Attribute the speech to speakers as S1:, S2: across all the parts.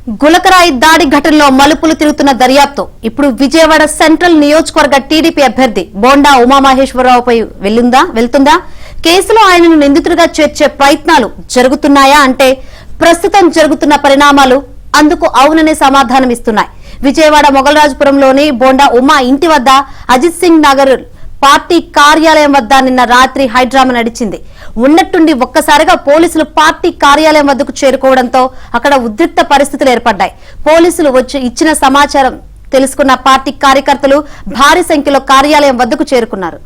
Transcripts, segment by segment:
S1: గులకరాయి దాడి ఘటనలో మలుపులు తిరుగుతున్న దర్యాప్తు ఇప్పుడు విజయవాడ సెంట్రల్ నియోజకవర్గ టీడీపీ అభ్యర్థి బోండా ఉమామహేశ్వరరావుపై వెళ్తుందా? కేసులో ఆయనను నిందితుడిగా చేర్చే ప్రయత్నాలు జరుగుతున్నాయా అంటే ప్రస్తుతం జరుగుతున్న పరిణామాలు అందుకు అవుననే సమాధానం ఇస్తున్నాయి. విజయవాడ మొగల్రాజపురంలోని బోండా ఉమా ఇంటి వద్ద అజిత్ సింగ్ నగర్ పార్టీ కార్యాలయం వద్ద నిన్న రాత్రి హైడ్రామా నడిచింది. ఉన్నట్టుండి ఒక్కసారిగా పోలీసులు పార్టీ కార్యాలయం వద్దకు చేరుకోవడంతో అక్కడ ఉద్రిక్త పరిస్థితులు ఏర్పడ్డాయి. పోలీసులు వచ్చి ఇచ్చిన సమాచారం తెలుసుకున్న పార్టీ కార్యకర్తలు భారీ సంఖ్యలో కార్యాలయం వద్దకు చేరుకున్నారు.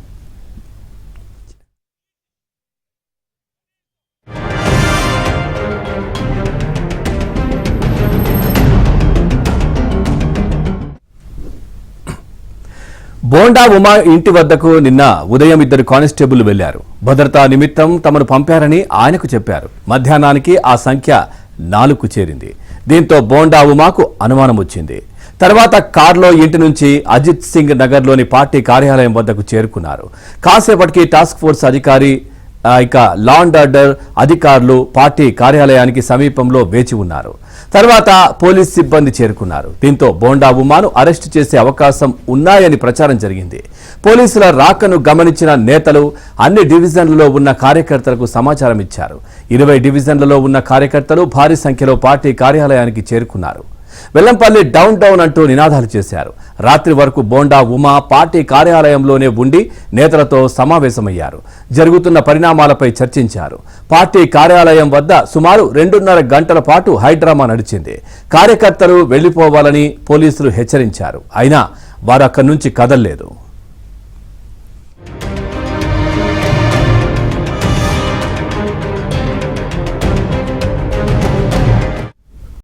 S2: బోండా ఉమా ఇంటి వద్దకు నిన్న ఉదయం 2 కానిస్టేబుల్ వెళ్లారు. భద్రతా నిమిత్తం తమను పంపారని ఆయనకు చెప్పారు. మధ్యాహ్నానికి ఆ సంఖ్య 4కు చేరింది. దీంతో బోండా ఉమాకు అనుమానం వచ్చింది. తర్వాత కారులో ఇంటి నుంచి అజిత్ సింగ్ నగర్లోని పార్టీ కార్యాలయం వద్దకు చేరుకున్నారు. కాసేపటికి టాస్క్ ఫోర్స్ అధికారి లా అండ్ ఆర్డర్ అధికారులు పార్టీ కార్యాలయానికి సమీపంలో వేచి ఉన్నారు. తర్వాత పోలీస్ సిబ్బంది చేరుకున్నారు. దీంతో బోండా ఉమాను అరెస్టు చేసే అవకాశం ఉన్నాయని ప్రచారం జరిగింది. పోలీసుల రాకను గమనించిన నేతలు అన్ని డివిజన్లలో ఉన్న కార్యకర్తలకు సమాచారం ఇచ్చారు. 20 డివిజన్లలో ఉన్న కార్యకర్తలు భారీ సంఖ్యలో పార్టీ కార్యాలయానికి చేరుకున్నారు. వెల్లంపల్లి డౌన్ డౌన్ అంటూ నినాదాలు చేశారు. రాత్రి వరకు బోండా ఉమా పార్టీ కార్యాలయంలోనే ఉండి నేతలతో సమావేశమయ్యారు. జరుగుతున్న పరిణామాలపై చర్చించారు. పార్టీ కార్యాలయం వద్ద సుమారు 2.5 గంటల పాటు హైడ్రామా నడిచింది. కార్యకర్తలు వెళ్లిపోవాలని పోలీసులు హెచ్చరించారు. అయినా వారు అక్కడి నుంచి కదల్లేదు.